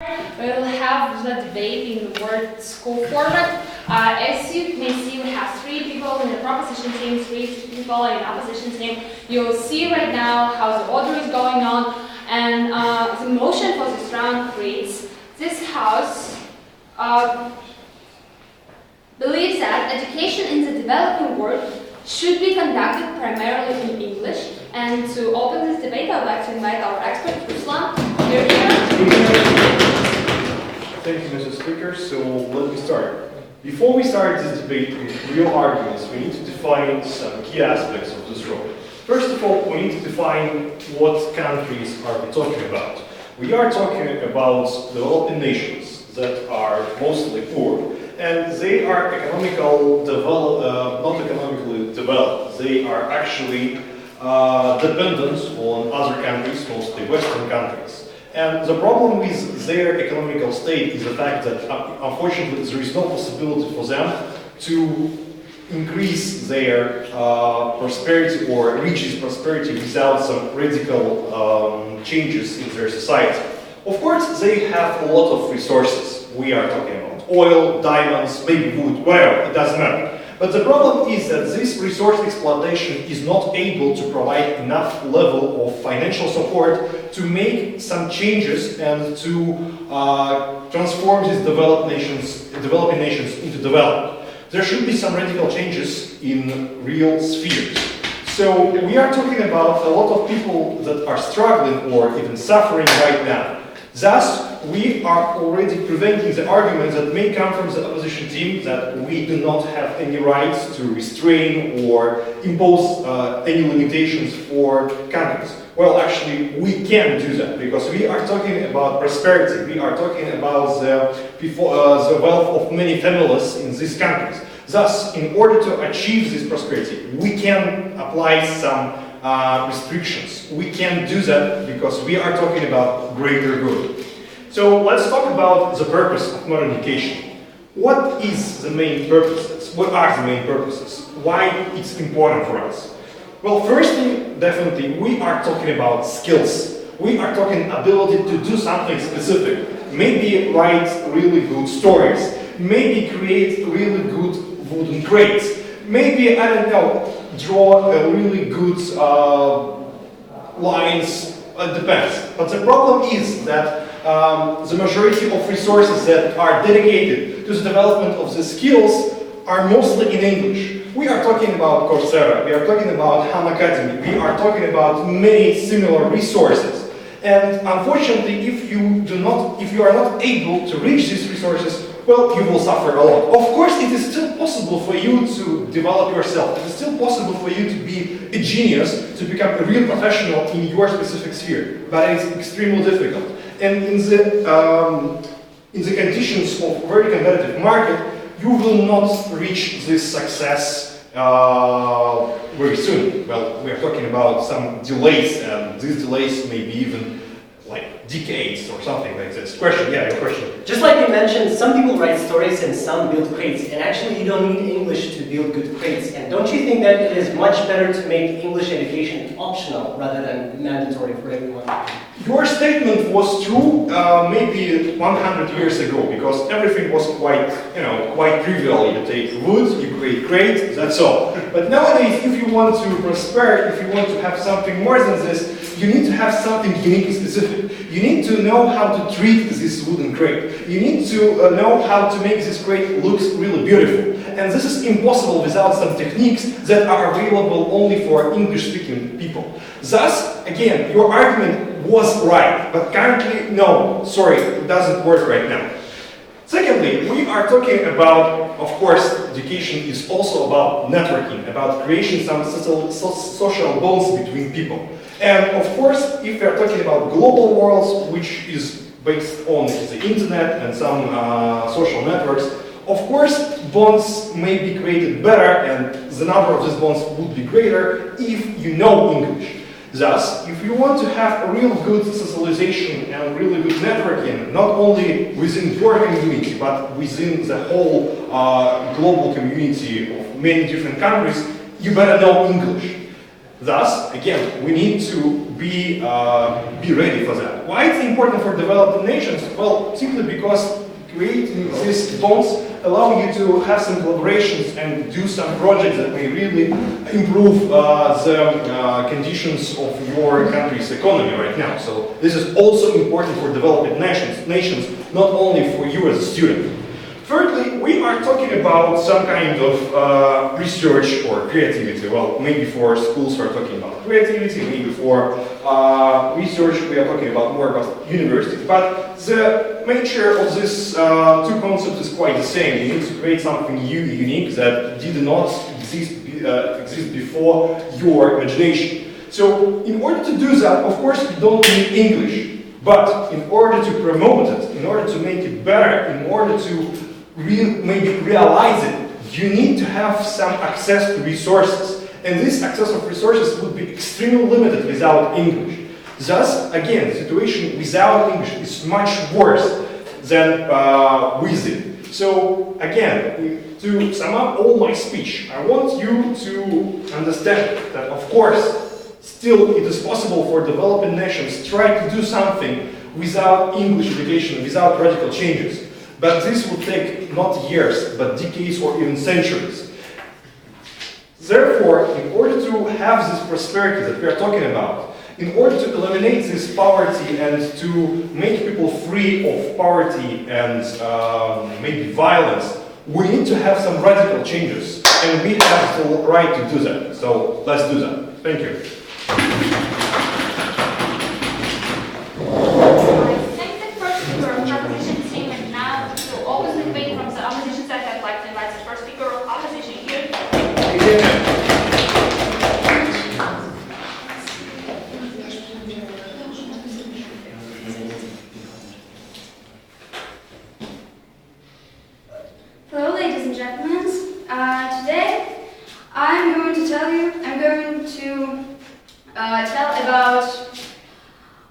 We'll have the debate in the word school format. As you may see, we have 3 people in the proposition team, 3 people in the opposition team. You'll see right now how the order is going on, and the motion for this round reads: this house believes that education in the developing world should be conducted primarily in English. And to open this debate, I would like to invite our expert, Ruslan. You're here. Thank you, Mr. Speaker. So let me start. Before we start this debate with real arguments, we need to define some key aspects of this role. First of all, we need to define what countries are we talking about. We are talking about developing nations that are mostly poor, and they are not economically developed. They are actually dependent on other countries, mostly Western countries. And the problem with their economical state is the fact that, unfortunately, there is no possibility for them to increase their prosperity or reach this prosperity without some radical changes in their society. Of course, they have a lot of resources. We are talking about oil, diamonds, maybe wood, whatever, it doesn't matter. But the problem is that this resource exploitation is not able to provide enough level of financial support to make some changes and to transform these developing nations into developed. There should be some radical changes in real spheres. So we are talking about a lot of people that are struggling or even suffering right now. Thus, we are already preventing the argument that may come from the opposition team that we do not have any rights to restrain or impose any limitations for countries. Well, actually, we can do that because we are talking about prosperity. We are talking about the wealth of many families in these countries. Thus, in order to achieve this prosperity, we can apply some restrictions. We can do that because we are talking about greater good. So let's talk about the purpose of modern education. What is the main purposes? What are the main purposes? Why it's important for us? Well, firstly, definitely, we are talking about skills. We are talking ability to do something specific. Maybe write really good stories. Maybe create really good wooden crates. Maybe, I don't know, draw a really good lines. It depends. But the problem is that the majority of resources that are dedicated to the development of the skills are mostly in English. We are talking about Coursera, we are talking about Academia, we are talking about many similar resources. And unfortunately, if you are not able to reach these resources, well, you will suffer a lot. Of course, it is still possible for you to develop yourself. It is still possible for you to be a genius, to become a real professional in your specific sphere. But it is extremely difficult. And in the conditions of a very competitive market, you will not reach this success very soon. Well, we are talking about some delays, and these delays may be even like decades or something like this. Question, yeah, your question. Just like you mentioned, some people write stories and some build crates, and actually you don't need English to build good crates. And don't you think that it is much better to make English education optional rather than mandatory for everyone? Your statement was true maybe 100 years ago, because everything was quite trivial. You take wood, you create crates, that's all. But nowadays, if you want to prosper, if you want to have something more than this, you need to have something unique and specific. You need to know how to treat this wooden crate. You need to know how to make this crate look really beautiful. And this is impossible without some techniques that are available only for English-speaking people. Thus, again, your argument was right, but currently, no, sorry, it doesn't work right now. Secondly, we are talking about, of course, education is also about networking, about creating some social bonds between people. And of course, if we are talking about global worlds, which is based on the internet and some social networks, of course, bonds may be created better, and the number of these bonds would be greater if you know English. Thus, if you want to have a real good socialization and really good networking, not only within your community, but within the whole global community of many different countries, you better know English. Thus, again, we need to be ready for that. Why it's important for developing nations? Well, simply because creating these bonds allow you to have some collaborations and do some projects that may really improve the conditions of your country's economy right now. So this is also important for developing nations, not only for you as a student. Thirdly, we are talking about some kind of research or creativity. Well, maybe for schools we are talking about creativity, maybe for research we are talking about more about universities. But the nature of these two concepts is quite the same. You need to create something unique that did not exist before your imagination. So in order to do that, of course, you don't need English. But in order to promote it, in order to make it better, in order to maybe realize it, you need to have some access to resources. And this access of resources would be extremely limited without English. Thus, again, the situation without English is much worse than with it. So, again, to sum up all my speech, I want you to understand that, of course, still it is possible for developing nations to try to do something without English education, without radical changes. But this will take not years, but decades or even centuries. Therefore, in order to have this prosperity that we are talking about, in order to eliminate this poverty and to make people free of poverty and maybe violence, we need to have some radical changes. And we have the right to do that. So let's do that. Thank you. Hello, ladies and gentlemen. Today I'm going to tell about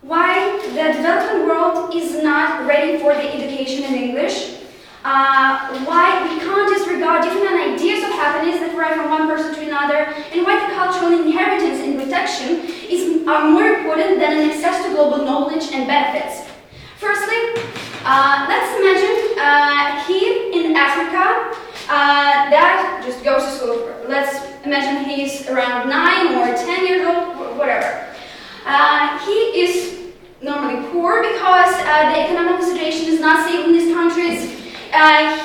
why the developing world is not ready for the education in English. Why we can't disregard different ideas of happiness that vary from one person to another, and why the cultural inheritance and protection are more important than an access to global knowledge and benefits. Firstly, let's imagine he in Africa that just goes to school. Let's imagine he's around 9 or 10 years old, whatever. He is normally poor because the economic situation is not stable in these countries.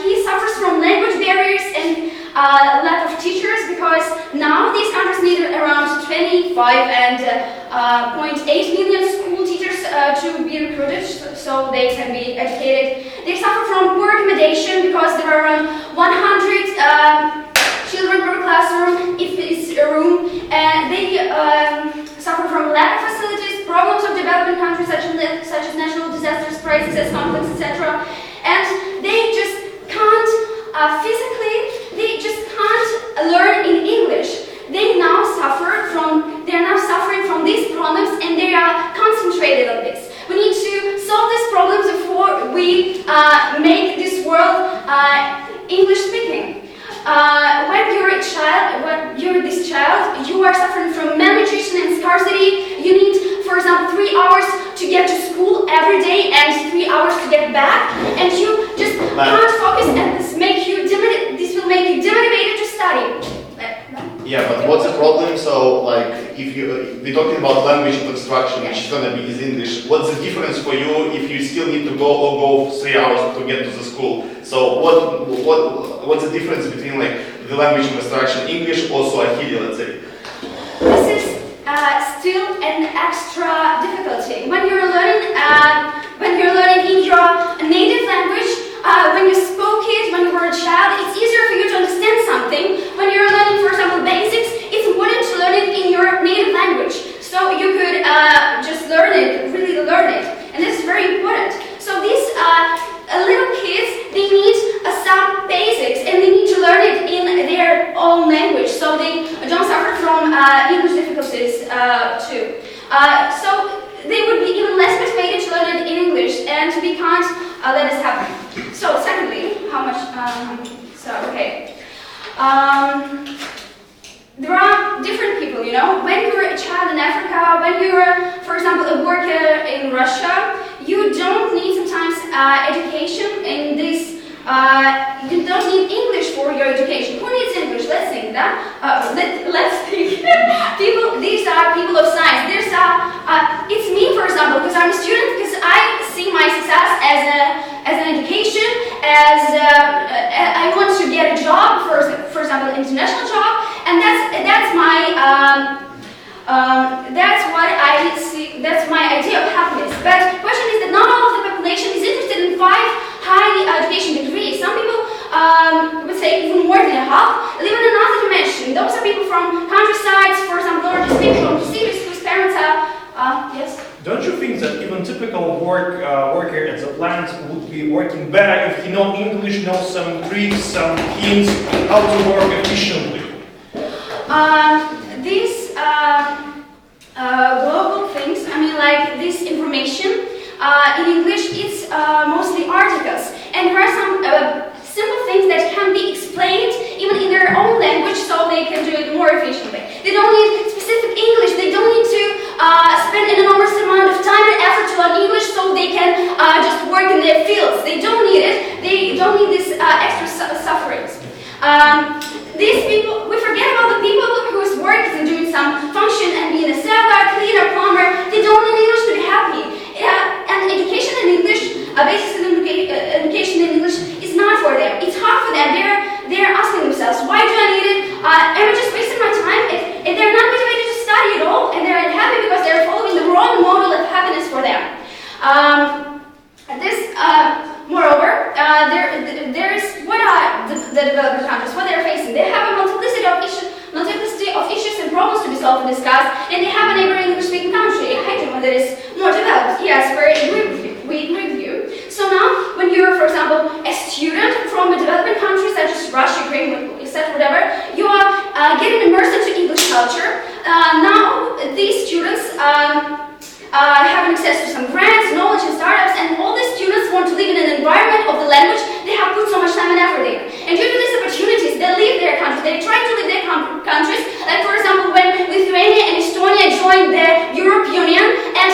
He suffers from language barriers and lack of teachers because now these countries need around 25 and 0.8 million school teachers to be recruited so they can be educated. They suffer from poor accommodation because there are around 100 children per classroom if it's a room. They suffer from lack of facilities, problems of developing countries such as natural disasters, crises, conflicts, etc. And they just can't physically, they just can't learn in English. They're now suffering from these problems, and they are concentrated on this. We need to solve these problems before we make this world English speaking. When you're a child, you are suffering from malnutrition and scarcity. You need, for example, 3 hours to get to school every day and 3 hours to get back, and you just can't focus, and this will make you demotivated to study. Yeah, but what's the problem? So, like, if we're talking about language instruction, which is gonna be is English, what's the difference for you if you still need to go 3 hours to get to the school? So, what's the difference between like the language instruction, English or Swahili, let's say? This is still an extra difficulty when you're learning in your native language. When you spoke it when you were a child, it's easier for you to understand something. When you're learning, for example, basics, it's important to learn it in your native language. So you could just really learn it. And this is very important. So these little kids, they need some basics, and they need to learn it in their own language, so they don't suffer from English difficulties too. So they would be even less motivated to learn it in English, and we can't let this happen. So secondly, there are different people, you know. When you're a child in Africa, when you're, for example, a worker in Russia, you don't need sometimes education in this. You don't need English for your education. Who needs English? Let's think that. Let's think. These are people of science. It's me, for example, because I'm a student, because I see my success as an education, I want to get a job, for example, an international job, and that's what I see. That's my idea of happiness. But the question is that not all of the population is interested in 5 high education degrees. Some people would say even more than a half live in another dimension. Those are people from countrysides, for example, or just people from cities whose parents are yes. Don't you think that even typical worker at the plant would be working better if he knows English, knows some tricks, some hints how to work efficiently? These global things, I mean, like this information in English, it's mostly articles, and there are some simple things that can be explained even in their own language, so they can do it more efficiently. They don't need specific English. They don't need to spend an enormous amount of time and effort to learn English, so they can just work in their fields. They don't need it. They don't need this extra sufferings. These people, we forget about the people whose work is in doing some function and being a seller, cleaner, plumber. They don't need English to be happy. And education in English, basic education in English, is not for them. It's hard for them. They're asking themselves, why do I need it? Am I just wasting my time? If they're not motivated to study at all, and they're unhappy because they're following the wrong model of happiness for them. Moreover, there is what are the developing countries, what they're facing. They have a multiplicity of issues and problems to be solved and discussed, and they have a neighboring English-speaking country, Haiti, that is more developed. Yes, we agree with you. So now, when you're, for example, a student from a developing country such as Russia, Ukraine, etc., whatever, you are getting immersed into English culture. Now, these students having access to some grants, knowledge, and startups, and all these students want to live in an environment of the language they have put so much time and effort in. And due to these opportunities, they leave their countries. They try to leave their countries. Like, for example, when Lithuania and Estonia joined the European Union, and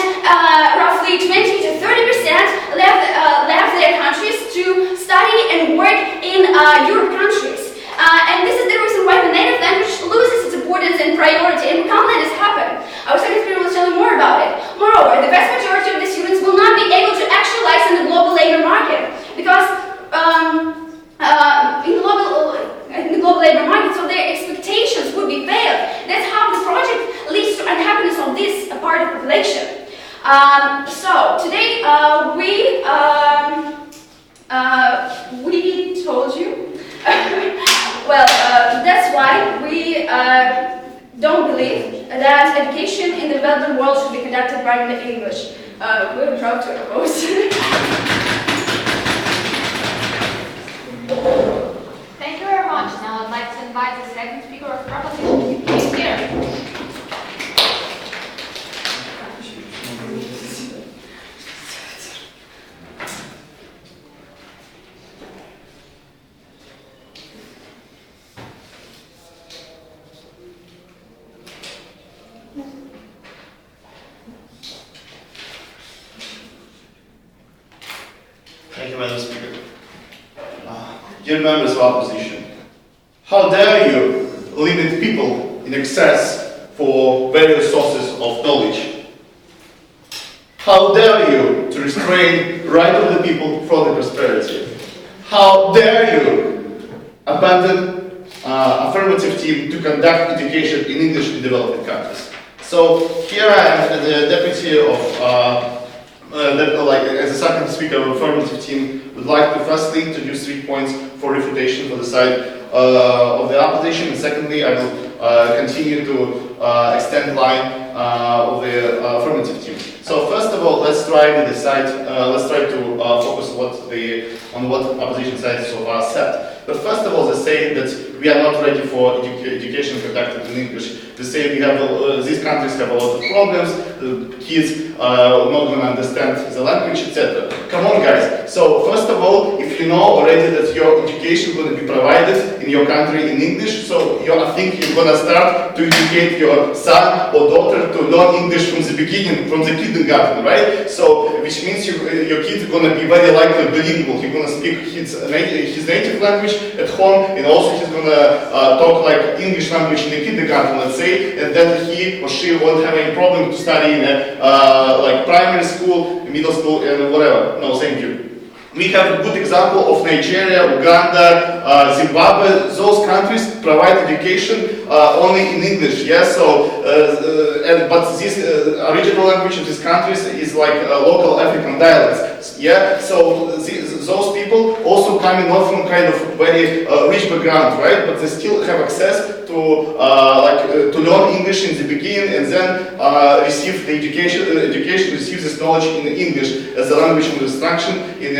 roughly 20 to 30% left their countries to study and work in Europe countries. And this is the reason why the native language loses its importance and priority, and we can't let this happen. Our second speaker will tell you more about it. Moreover, the vast majority of the students will not be able to actualize in the global labor market, because in the global labor market, so their expectations would be failed. That's how the project leads to unhappiness of this part of the population. So today we told you. Well, that's why we don't believe that education in the developing world should be conducted by English. We're proud to oppose. Thank you very much. Now I'd like to invite the second speaker of proposition to be here. Thank you, Madam Speaker. Dear members of opposition, how dare you limit people in access for various sources of knowledge? How dare you to restrain right of the people for the prosperity? How dare you abandon affirmative team to conduct education in English in developing countries? So here I am, the deputy of as a second speaker of affirmative team, would like to firstly introduce 3 points for refutation for the side of the opposition, and secondly I will continue to extend the line of the affirmative team. So first of all, let's try to decide. Let's try to focus on what opposition side so far said. But first of all, they say that we are not ready for education conducted in English They say we have these countries have a lot of problems, kids not going to understand the language, etc. Come on, guys. So first of all, if you know already that your education is going to be provided in your country in English, so I think you're going to start to educate your son or daughter to learn English from the beginning, from the kindergarten, right? So which means your kid is going to be very likely bilingual. He's going to speak his native language at home, and also he's going to talk like English language in the kindergarten, let's say, and then he or she won't have any problem to study in like primary school, middle school, and whatever. No, thank you. We have a good example of Nigeria, Uganda, Zimbabwe. Those countries provide education only in English. Yeah, so but this original language of these countries is like local African dialects. Yeah, so those people also coming not from kind of very rich background, right? But they still have access to to learn English in the beginning and then receive the education, receive this knowledge in English as a language of instruction in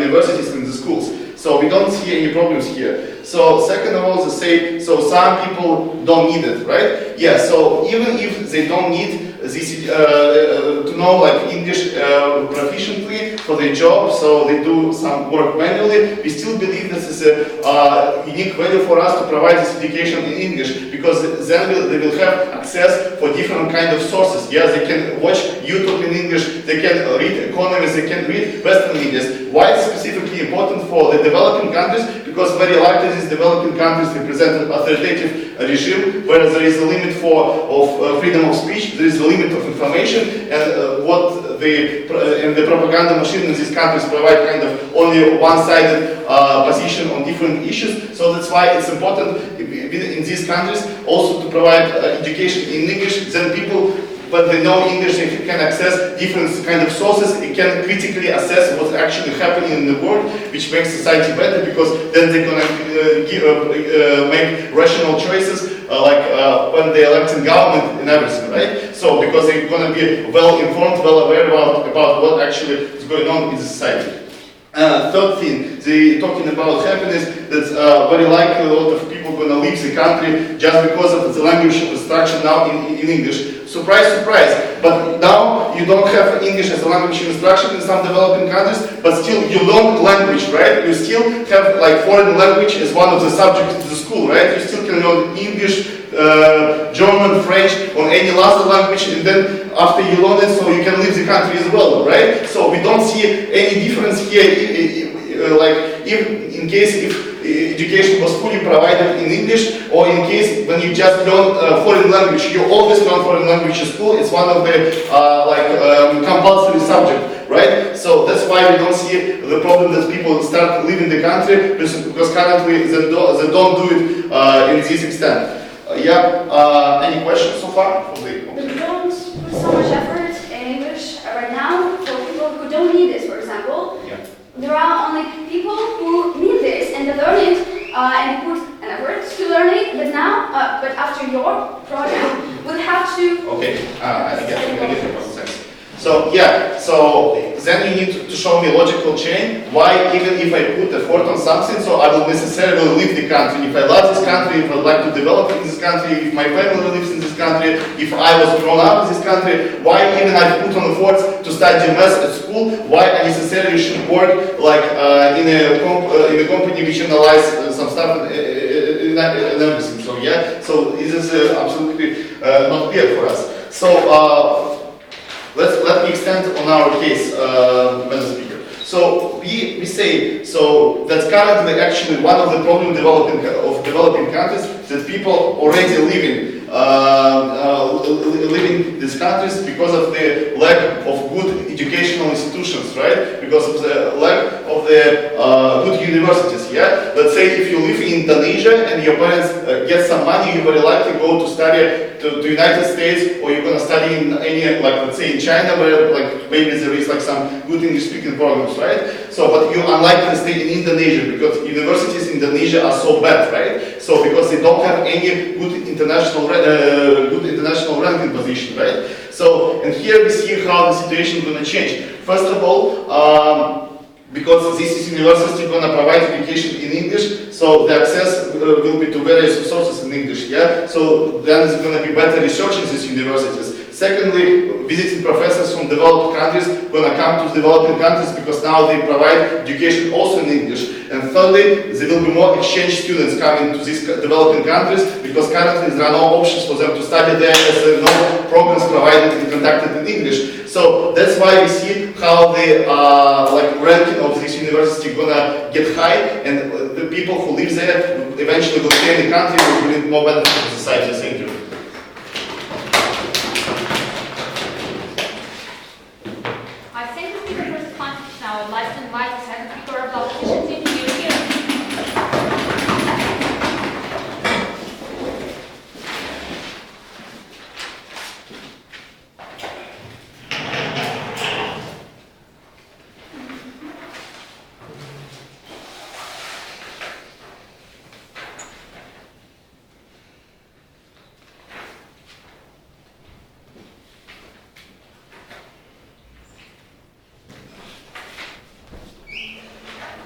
universities and the schools. So we don't see any problems here. So second of all, they say, so some people don't need it, right? Yeah, so even if they don't need this to know like English proficiently for their job, so they do some work manually, we still believe this is a unique value for us to provide this education in English, because then they will have access for different kind of sources. Yeah, they can watch YouTube in English, they can read economists, they can read Western media. Why it's specifically important for the developing countries? Because very likely these developing countries represent an authoritative regime where there is a limit of freedom of speech, there is a limit of information, and what the propaganda machine in these countries provide kind of only one-sided position on different issues. So that's why it's important in these countries also to provide education in English. Then people, when they know English, they can access different kind of sources. They can critically assess what's actually happening in the world, which makes society better, because then they're going to make rational choices, when they elect in government and everything, right? So because they're going to be well informed, well aware about what actually is going on in the society. Third thing, they talking about happiness, that very likely a lot of people are going to leave the country just because of the language instruction now in English. Surprise, surprise. But now you don't have English as a language instruction in some developing countries, but still you learn language, right? You still have like foreign language as one of the subjects in the school, right? You still can learn English, German, French, or any other language, and then after you learn it, so you can leave the country as well, right? So we don't see any difference here, like in case if education was fully provided in English, or in case when you just learn foreign language, you always learn foreign language in school. It's one of the compulsory subject, right? So that's why we don't see the problem that people start leaving the country, because currently they don't do it in this extent. Any questions so far? We don't put so much effort in English right now for people who don't need this, for example. Yeah. There are only people who need this and they learn it and put an effort to learn it, but now, but after your project, we'll have to... Okay, I get your sense. So yeah, so then you need to show me a logical chain. Why, even if I put effort on something, so I will necessarily leave the country. If I love this country, if I'd like to develop in this country, if my family lives in this country, if I was grown up in this country, why even I put on efforts to study math at school, why I necessarily should work like in a company which analyze some stuff and everything. So yeah, so this is absolutely not clear for us. So let me extend on our case, Madam Speaker. So we say, so that's currently actually one of the problems of developing countries, that people already living these countries because of the lack of good educational institutions, right? Because of the lack of the good universities, yeah? Let's say if you live in Indonesia and your parents get some money, you very likely go to study to the United States, or you're going to study in any, like let's say in China, where like maybe there is like some good English speaking programs, right? So, but you unlikely to stay in Indonesia because universities in Indonesia are so bad, right? So because they don't have any good international ranking position, right? So, and here we see how the situation is going to change. First of all, because this is university gonna provide education in English, so the access will be to various resources in English, yeah? So then there's gonna be better research in these universities. Secondly, visiting professors from developed countries gonna come to developing countries because now they provide education also in English. And thirdly, there will be more exchange students coming to these developing countries because currently there are no options for them to study there as there are no programs provided and conducted in English. So that's why we see how the ranking of this university gonna get high, and the people who live there eventually will stay in the country and will bring more benefit to society. Thank you. I think this is the first conference now. I'd like to invite the second speaker of the opposition team to be here.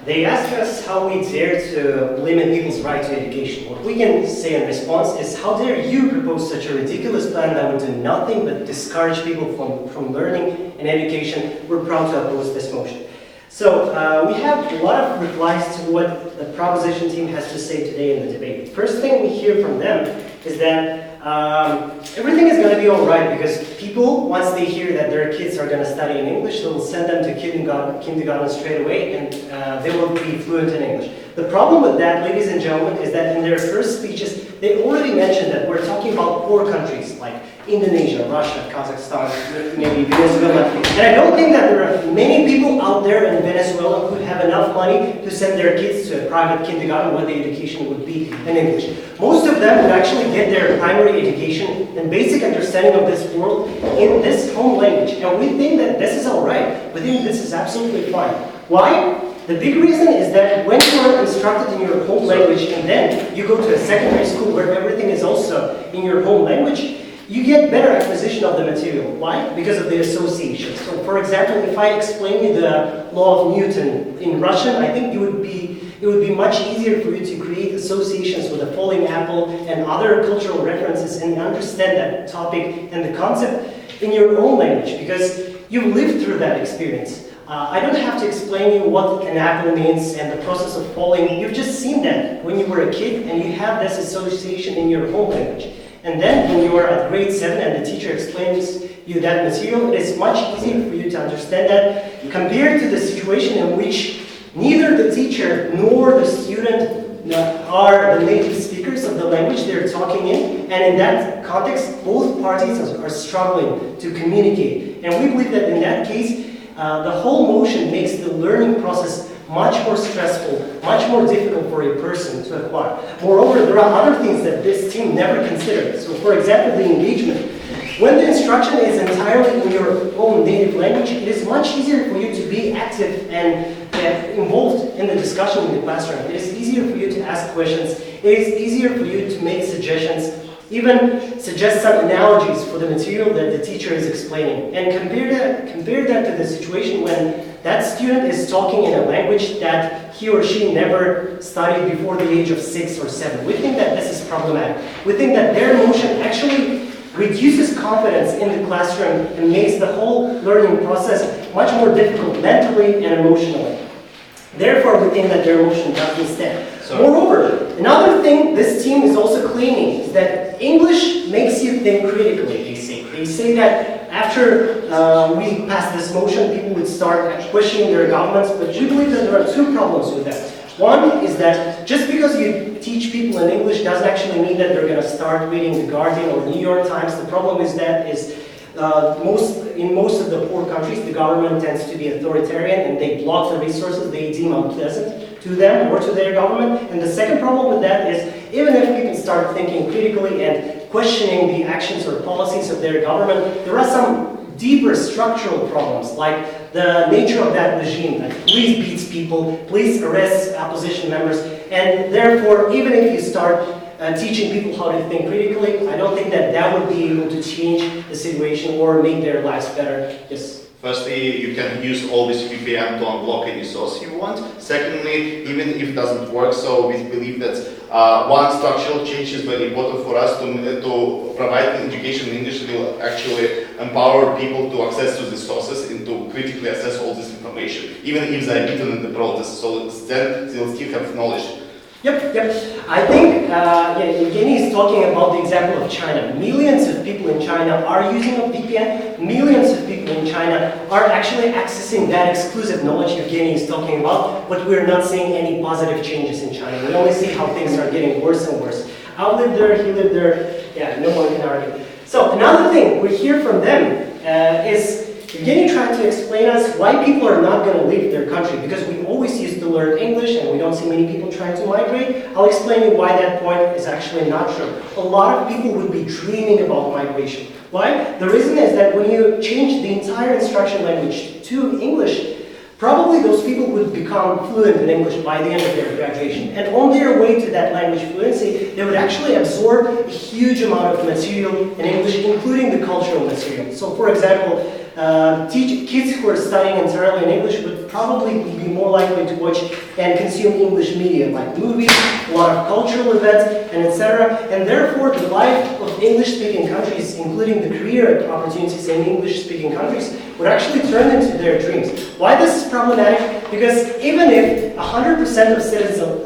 They ask us how we dare to limit people's right to education. What we can say in response is, how dare you propose such a ridiculous plan that would do nothing but discourage people from learning and education? We're proud to oppose this motion. So we have a lot of replies to what the proposition team has to say today in the debate. First thing we hear from them is that everything is going to be all right because people, once they hear that their kids are going to study in English, they'll send them to kindergarten straight away and they will be fluent in English. The problem with that, ladies and gentlemen, is that in their first speeches, they already mentioned that we're talking about poor countries like Indonesia, Russia, Kazakhstan, maybe Venezuela. And I don't think that there are many people out there in Venezuela who have enough money to send their kids to a private kindergarten where the education would be in English. Most of them would actually get their primary education and basic understanding of this world in this home language. And we think that this is all right. We think this is absolutely fine. Why? The big reason is that when you are instructed in your home language and then you go to a secondary school where everything is also in your home language, you get better acquisition of the material. Why? Because of the association. So for example, if I explain you the law of Newton in Russian, I think it would be much easier for you to create associations with a falling apple and other cultural references and understand that topic and the concept in your own language because you lived through that experience. I don't have to explain you what an apple means and the process of falling. You've just seen that when you were a kid and you have this association in your home language. And then when you are at grade 7 and the teacher explains you that material, it is much easier for you to understand that compared to the situation in which neither the teacher nor the student are the native speakers of the language they're talking in. And in that context, both parties are struggling to communicate. And we believe that in that case, the whole motion makes the learning process much more stressful, much more difficult for a person to acquire. Moreover, there are other things that this team never considered. So for example, the engagement. When the instruction is entirely in your own native language, it is much easier for you to be active and involved in the discussion in the classroom. It is easier for you to ask questions. It is easier for you to make suggestions, even suggest some analogies for the material that the teacher is explaining. And compare that to the situation when that student is talking in a language that he or she never studied before the age of 6 or 7. We think that this is problematic. We think that their motion actually reduces confidence in the classroom and makes the whole learning process much more difficult mentally and emotionally. Therefore, we think that their motion does instead. Moreover, another thing this team is also claiming is that English makes you think critically, they say. They say that after we pass this motion, people would start questioning their governments, but we believe that there are two problems with that. One is that just because you teach people in English doesn't actually mean that they're going to start reading The Guardian or New York Times. The problem is that in most of the poor countries, the government tends to be authoritarian and they block the resources they deem unpleasant to them or to their government. And the second problem with that is, even if people start thinking critically and questioning the actions or policies of their government, there are some deeper structural problems, like the nature of that regime, that police beats people, police arrests opposition members, and therefore, even if you start teaching people how to think critically, I don't think that that would be able to change the situation or make their lives better. Yes? Firstly, you can use all this VPN to unblock any source you want. Secondly, even if it doesn't work, so we believe that one structural change is very important for us to provide education in English. Will actually empower people to access to these sources and to critically assess all this information, even if they are beaten in the process. So then they'll still have knowledge. Yep. I think Evgeny is talking about the example of China. Millions of people in China are using a VPN. Millions of people in China are actually accessing that exclusive knowledge Evgeny is talking about, but we're not seeing any positive changes in China. We only see how things are getting worse and worse. I lived there, he lived there, yeah, no one can argue. So another thing we hear from them is Evgeny tried to explain us why people are not going to leave their country, because we always used to learn English and we don't see many people trying to migrate. I'll explain you why that point is actually not true. A lot of people would be dreaming about migration. Why? The reason is that when you change the entire instruction language to English, probably those people would become fluent in English by the end of their graduation. And on their way to that language fluency, they would actually absorb a huge amount of material in English, including the cultural material. So for example, kids who are studying entirely in English would probably be more likely to watch and consume English media, like movies, a lot of cultural events, and etc. And therefore, the life of English-speaking countries, including the career opportunities in English-speaking countries, would actually turn into their dreams. Why this is problematic? Because even if 100% of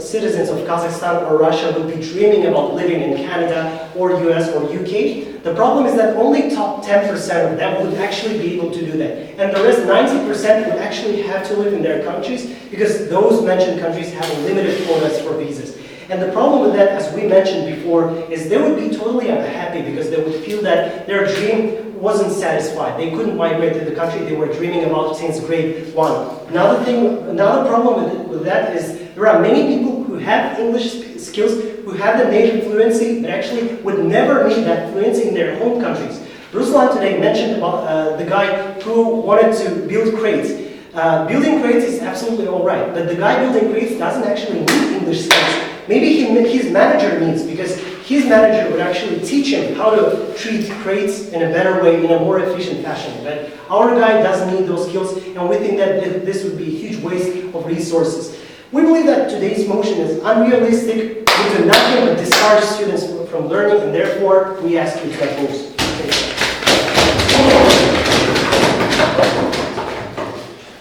citizens of Kazakhstan or Russia would be dreaming about living in Canada or US or UK, the problem is that only top 10% of them would actually be able to do that. And the rest 90% would actually have to live in their countries because those mentioned countries have limited quotas for visas. And the problem with that, as we mentioned before, is they would be totally unhappy because they would feel that their dream wasn't satisfied. They couldn't migrate to the country they were dreaming about since grade 1. Another problem with that is there are many people who have English skills, who have the native fluency, but actually would never need that fluency in their home countries. Ruslan today mentioned about the guy who wanted to build crates. Building crates is absolutely all right, but the guy building crates doesn't actually need English skills. Maybe his manager needs, because his manager would actually teach him how to treat crates in a better way, in a more efficient fashion. But our guy doesn't need those skills, and we think that this would be a huge waste of resources. We believe that today's motion is unrealistic. We do nothing but discourage students from learning, and therefore we ask you to oppose.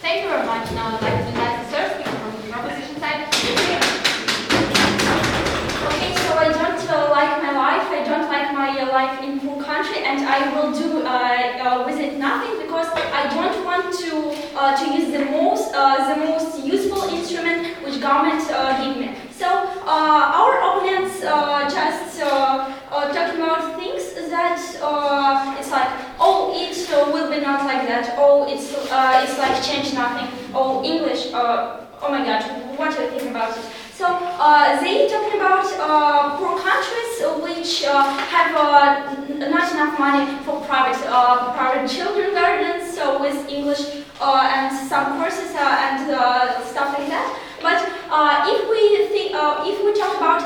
Thank you very much. Now I'd like to invite the third speaker from the proposition side. Okay, so I don't like my life. I don't like my life in poor country, and I will do with it nothing because I don't want to use the most useful instrument which government give me. So our opponents just talking about things that it's like, oh, it will be not like that. Oh, it's like change nothing. Oh, English. Oh my God, what do you think about it? So they talking about poor countries which have not enough money for private children gardens, so with English and some courses and stuff like that. But if we talk about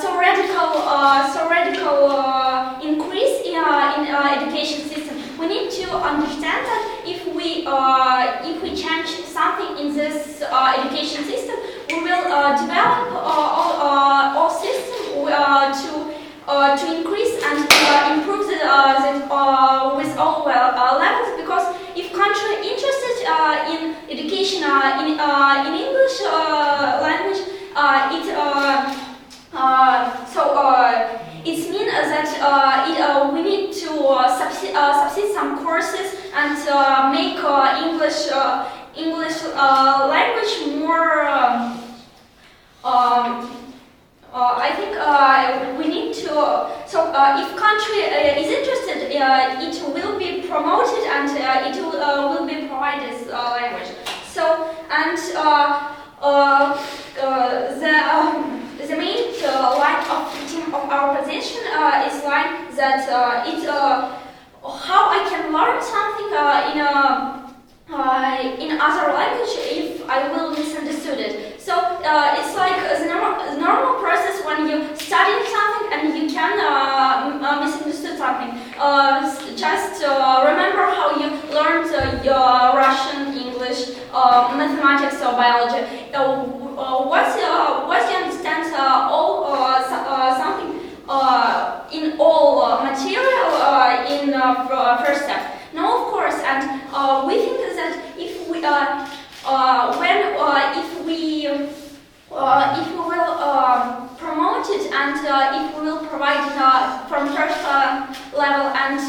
so radical increase in education system, we need to understand that if we change something in this education system, we will develop all system to increase and improve with all levels. Because if country interested in education in English language, it means that we need to subsidize some courses and make English language more. I think we need to. So if country is interested, it will be promoted and it will be provided language. So and the main line of our position is line that how I can learn something in other language if I will misunderstood it. So it's like the normal process when you study something and you can misunderstood something. Just remember how you learned once you understand something in all material in first step. No, of course, and we think that if we if we will promote it and if we will provide from first level and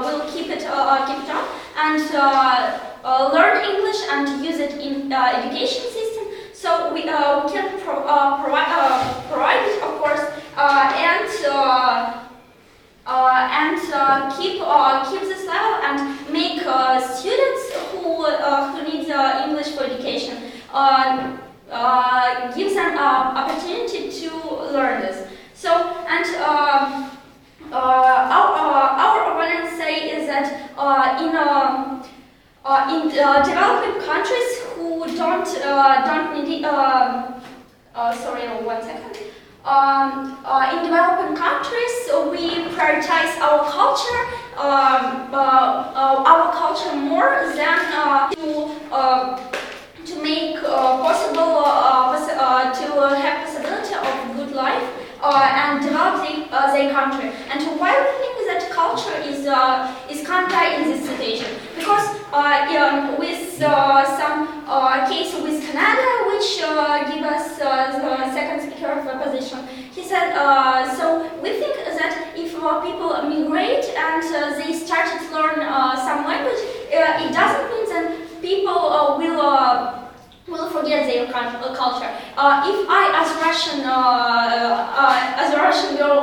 we'll keep it on and learn English and use it in education system, so we can provide it, of course, and keep this level and make students who need English for education. Gives them opportunity to learn this. So, and our opponents say is that in developing countries who don't need sorry, 1 second. In developing countries, we prioritize our culture more than to make possible to have possibility of good life and develop their country. And why we think that culture is counter in this situation? Because with some case with Canada, which give us the second speaker of the position, he said, so we think that if people migrate and they start to learn some language, it doesn't mean that people will forget their culture. If I, as a Russian girl,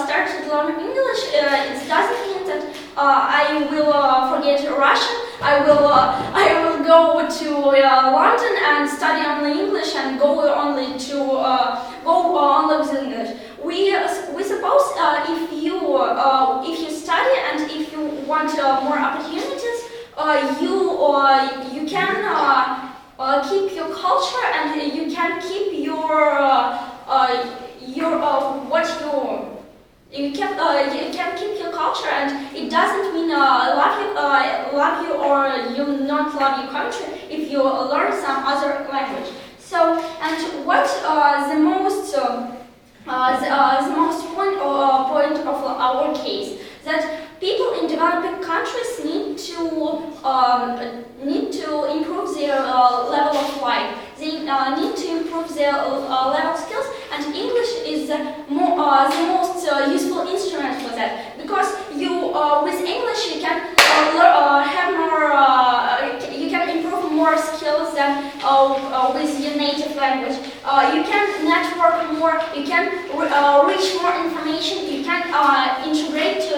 start to learn English, it doesn't mean that I will forget Russian. I will go to London and study only English and go only with English. We suppose if you study and if you want more opportunities, you can keep your culture and you can keep you can keep your culture, and it doesn't mean love you or you not love your country if you learn some other language. So, and what the most point of our case, that people in developing countries need to improve their level of life. They need to improve their level of skills, and English is the most useful instrument for that. Because with English you can have more, you can improve more skills than with your native language. You can network more. You can reach more information. You can integrate to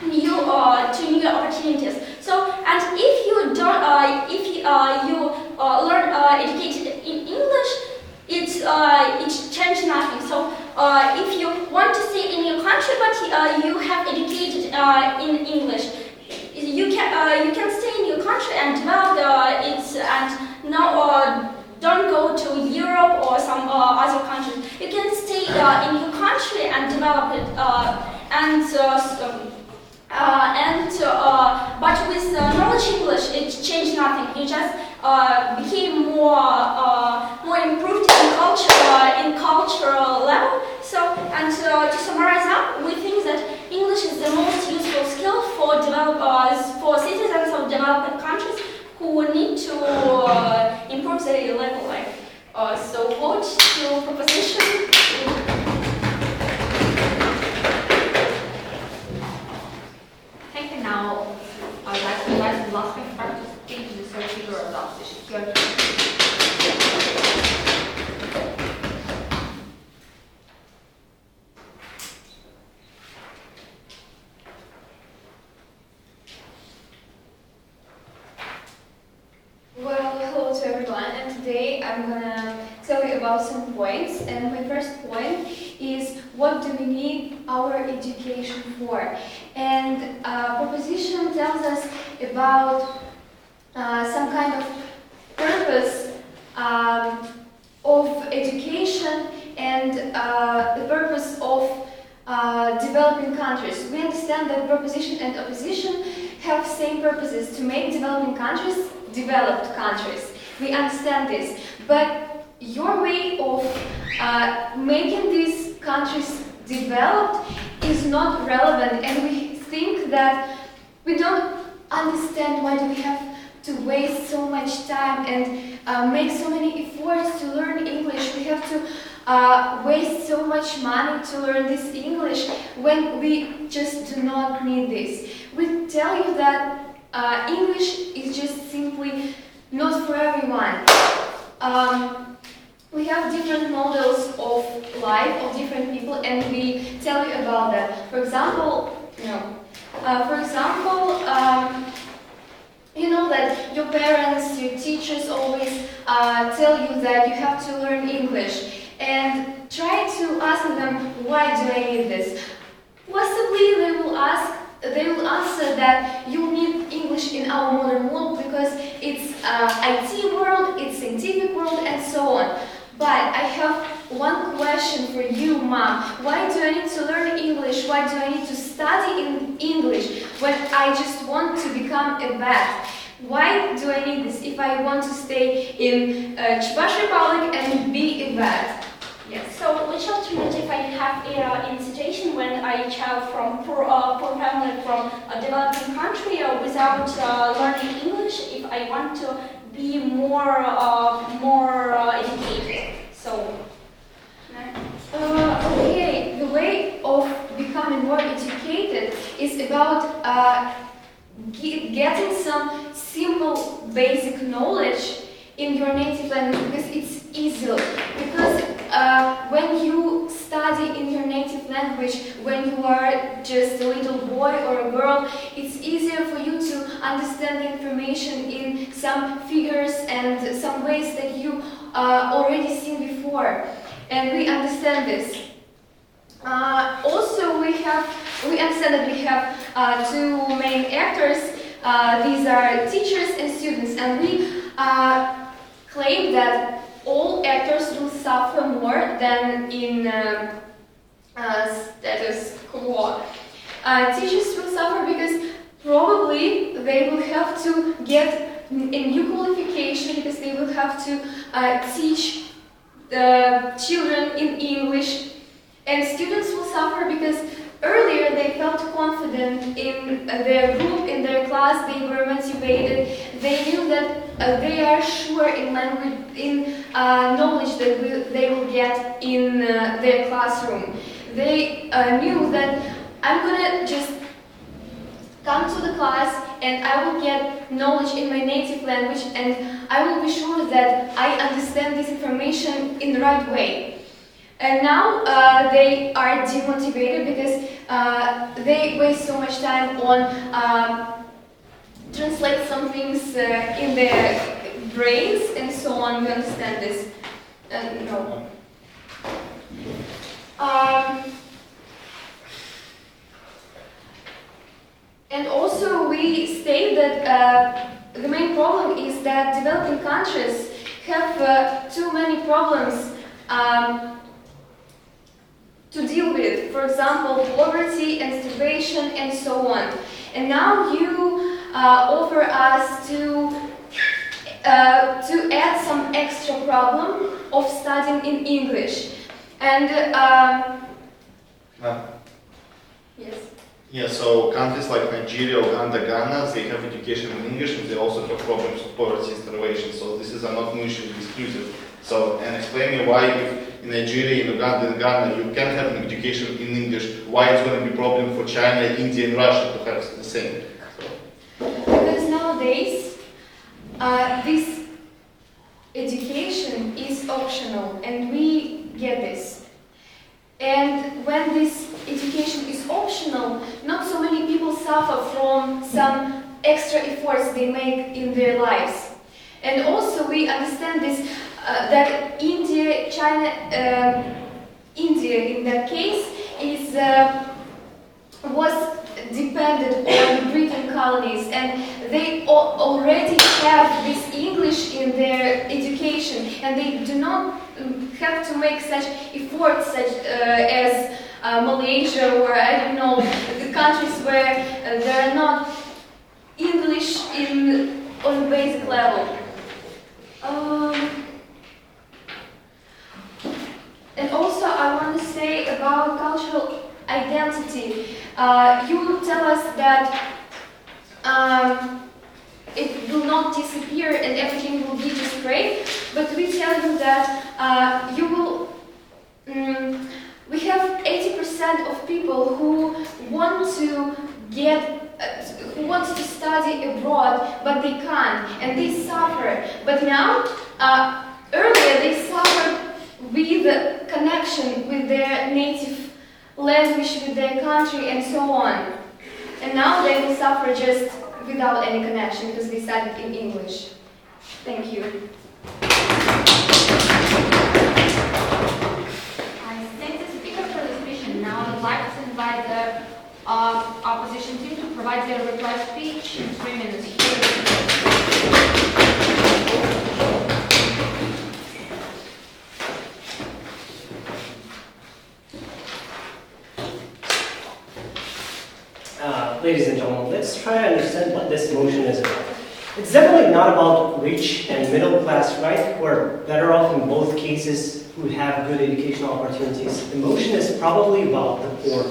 new opportunities. So, and if you don't, if you learn educated in English, it changes nothing. So, if you want to stay in your country but you have educated in English, you can stay in your country and develop it, and now don't go to Europe or some other countries. You can stay in your country and develop it, but with knowledge English, it changed nothing. You just became more improved in cultural level. So, and to summarize up, we think that English is the most useful skill for citizens of developing countries who need to improve their level of life. So vote to proposition. Thank you. Now, I would like to invite the last speaker to speak to the third speaker of the opposition. Well, hello to everyone, and today I'm gonna tell you about some points. And my first point is, what do we need our education for? And proposition tells us about some kind of purpose of education and the purpose of developing countries. We understand that proposition and opposition have same purposes: to make developing countries developed countries. We understand this, but your way of making these countries developed is not relevant, and we think that we don't understand why do we have to waste so much time and make so many efforts to learn English. We have to waste so much money to learn this English when we just do not need this. We tell you that English is just simply not for everyone. We have different models of life of different people, and we tell you about that. For example, you know that your parents, your teachers always tell you that you have to learn English, and try to ask them, why do I need this? Possibly they will answer that you need English in our modern world because it's IT world, it's scientific world, and so on. But I have one question for you, Mom. Why do I need to learn English? Why do I need to study in English when I just want to become a vet? Why do I need this if I want to stay in Czech Republic and be a vet? Yes. So, which alternative I have in situation when a child from poor family from a developing country without learning English, if I want to be more educated? So, okay, the way of becoming more educated is about getting some simple basic knowledge in your native language, because it's easier. Because when you study in your native language, when you are just a little boy or a girl, it's easier for you to understand the information in some figures and some ways that you already seen before. And we understand this. Also, we understand that we have two main actors. These are teachers and students, and we claim that all actors will suffer more than in status quo. Teachers will suffer because probably they will have to get a new qualification, because they will have to teach the children in English, and students will suffer because earlier they felt confident in their group, in their class, they were motivated, they knew that they are sure in language, in knowledge that they will get in their classroom. They knew that I'm gonna just come to the class and I will get knowledge in my native language, and I will be sure that I understand this information in the right way. And now they are demotivated because they waste so much time on translate some things in their brains and so on. We understand this. No. And also we state that the main problem is that developing countries have too many problems to deal with. For example, poverty and starvation and so on. And now you offer us to add some extra problem of studying in English. And yes. Yeah, so countries like Nigeria, Uganda, Ghana, they have education in English, and they also have problems of poverty and starvation. So this is not mutually exclusive. So, and explain me why if in Nigeria, in Uganda, and Ghana, you can have an education in English, why it's going to be a problem for China, India, and Russia to have the same? Because nowadays, this education is optional, and we get this. And when this education is optional, not so many people suffer from some extra efforts they make in their lives. And also we understand this, that India, China, India in that case was dependent on Britain colonies, and they already have this English in their education, and they do not have to make such efforts such as Malaysia, or I don't know, the countries where there are not English in on basic level. And also I want to say about cultural identity. You tell us that it will not disappear and everything will be just great, but we tell you that you will. We have 80% of people who want to who want to study abroad, but they can't, and they suffer. But now, earlier they suffered with the connection with their native language, with their country, and so on. And now they will suffer just without any connection because they studied in English. Thank you. I thank the speaker for the speech, and now I'd like to invite the opposition team to provide their reply speech in 3 minutes. Ladies and gentlemen, let's try to understand what this motion is about. It's definitely not about rich and middle class, right? We're better off in both cases who have good educational opportunities. The motion is probably about the poor,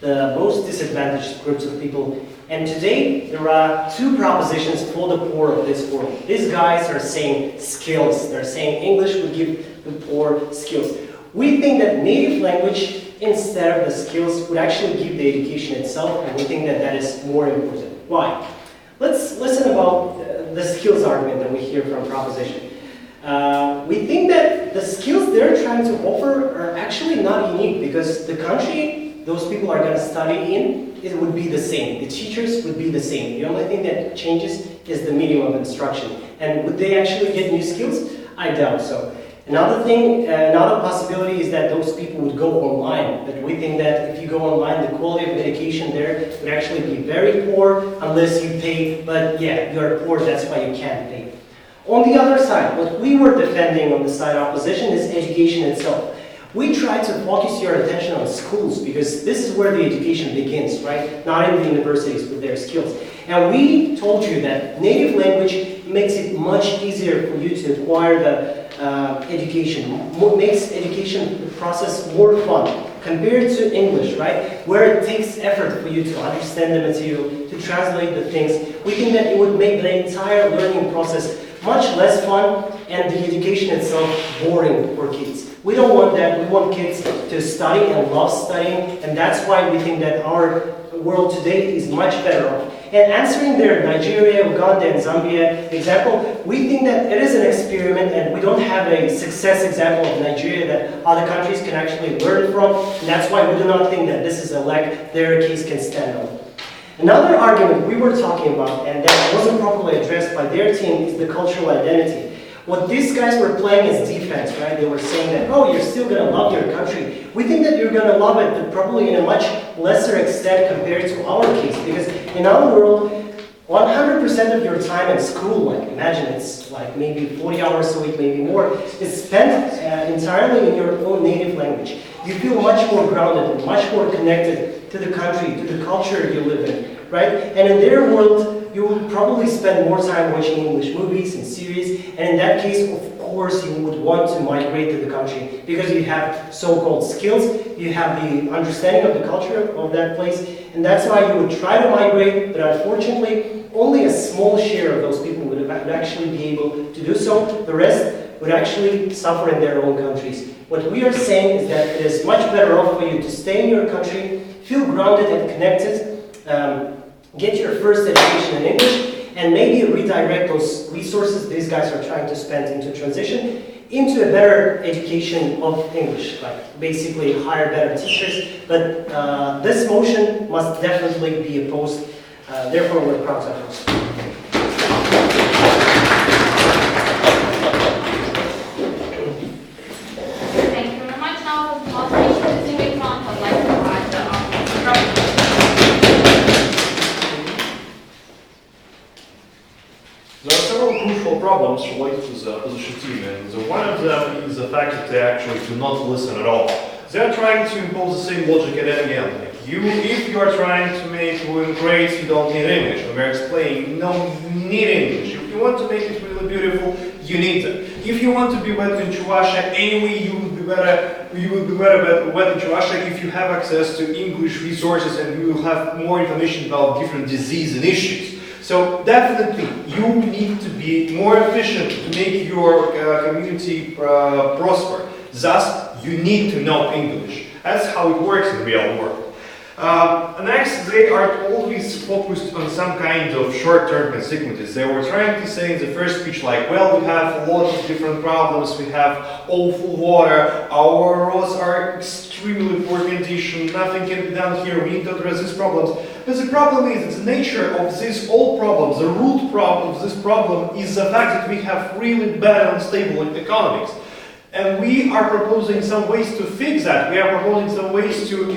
the most disadvantaged groups of people. And today, there are two propositions for the poor of this world. These guys are saying skills. They're saying English would give the poor skills. We think that native language, instead of the skills, would actually give the education itself, and we think that that is more important. Why? Let's listen about the skills argument that we hear from proposition. We think that the skills they're trying to offer are actually not unique, because the country those people are going to study in, it would be the same. The teachers would be the same. The only thing that changes is the medium of instruction. And would they actually get new skills? I doubt so. Another thing, another possibility is that those people would go online. But we think that if you go online, the quality of education there would actually be very poor unless you pay. But yeah, you're poor, that's why you can't pay. On the other side, what we were defending on the side opposition is education itself. We try to focus your attention on schools because this is where the education begins, right? Not in the universities with their skills. And we told you that native language makes it much easier for you to acquire the education, makes education process more fun compared to English, right? Where it takes effort for you to understand the material, to translate the things. We think that it would make the entire learning process much less fun and the education itself boring for kids. We don't want that. We want kids to study and love studying, and that's why we think that our world today is much better off. And answering their Nigeria, Uganda, and Zambia example, we think that it is an experiment and we don't have a success example of Nigeria that other countries can actually learn from, and that's why we do not think that this is a leg their case can stand on. Another argument we were talking about, and that wasn't properly addressed by their team, is the cultural identity. What these guys were playing is defense, right? They were saying that, oh, you're still going to love your country. We think that you're going to love it, but probably in a much lesser extent compared to our case. Because in our world, 100% of your time in school, like imagine it's like maybe 40 hours a week, maybe more, is spent entirely in your own native language. You feel much more grounded and much more connected to the country, to the culture you live in, right? And in their world, you will probably spend more time watching English movies and series, and in that case, of course, you would want to migrate to the country because you have so-called skills, you have the understanding of the culture of that place, and that's why you would try to migrate, but unfortunately, only a small share of those people would actually be able to do so. The rest would actually suffer in their own countries. What we are saying is that it is much better off for you to stay in your country, feel grounded and connected, get your first education in English, and maybe redirect those resources these guys are trying to spend into transition into a better education of English, like basically hire better teachers. But this motion must definitely be opposed. Therefore, we're proud to oppose. Thank you very much. Now, for the moderation of the debate round, I'd like to provide the There are several crucial problems related to the opposition team, and one of them is the fact that they actually do not listen at all. They are trying to impose the same logic again. Like if you are trying to make grades, you don't need English. And we're explaining, no, you need English. If you you want to make it really beautiful, you need it. If you want to be better in Chuvasha, anyway, you would be better in Chuvasha if you have access to English resources and you will have more information about different diseases and issues. So definitely, you need to be more efficient to make your community prosper. Thus, you need to know English. That's how it works in the real world. Next, they are always focused on some kind of short-term consequences. They were trying to say in the first speech, like, well, we have a lot of different problems, we have awful water, our roads are extremely poor condition, nothing can be done here, we need to address these problems. But the problem is, the nature of these old problems, the root problem of this problem is the fact that we have really bad and unstable economics. And we are proposing some ways to fix that. We are proposing some ways to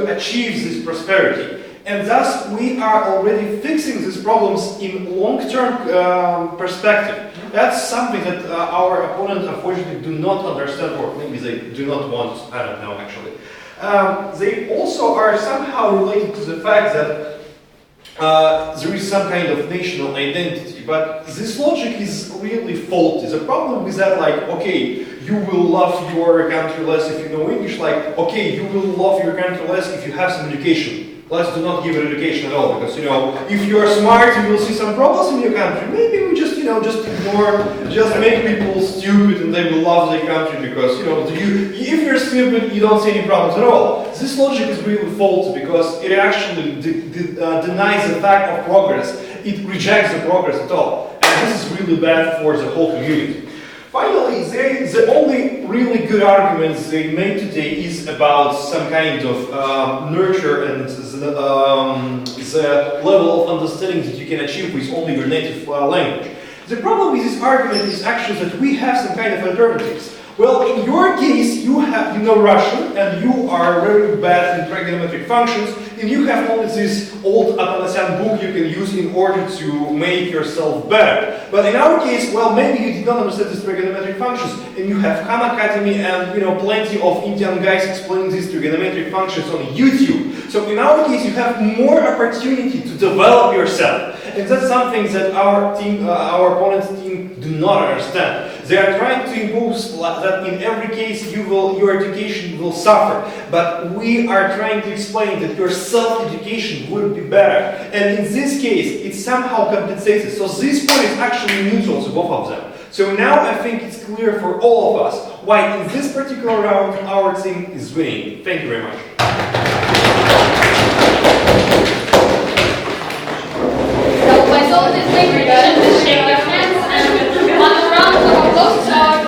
achieve this prosperity. And thus, we are already fixing these problems in long-term perspective. That's something that our opponents, unfortunately, do not understand, or maybe they do not want, I don't know, actually. They also are somehow related to the fact that there is some kind of national identity, but this logic is really faulty. The problem is that, like, okay, you will love your country less if you know English, like, okay, you will love your country less if you have some education. Let's do not give it education at all, because, you know, if you are smart, you will see some problems in your country. Maybe we just, you know, just ignore, just make people stupid and they will love their country because, you know, if you're stupid, you don't see any problems at all. This logic is really faulty because it actually denies the fact of progress. It rejects the progress at all. And this is really bad for the whole community. Finally, the only really good arguments they made today is about some kind of nurture and the level of understanding that you can achieve with only your native language. The problem with this argument is actually that we have some kind of alternatives. Well, in your case, you know Russian, and you are very bad in trigonometric functions, and you have only this old Atanasyan book you can use in order to make yourself better. But in our case, well, maybe you did not understand these trigonometric functions, and you have Khan Academy and, you know, plenty of Indian guys explaining these trigonometric functions on YouTube. So in our case, you have more opportunity to develop yourself, and that's something that our team, our opponent's team, do not understand. They are trying to impose that in every case your education will suffer. But we are trying to explain that your self-education would be better. And in this case, it somehow compensates. So this point is actually neutral to both of them. So now I think it's clear for all of us why in this particular round our team is winning. Thank you very much.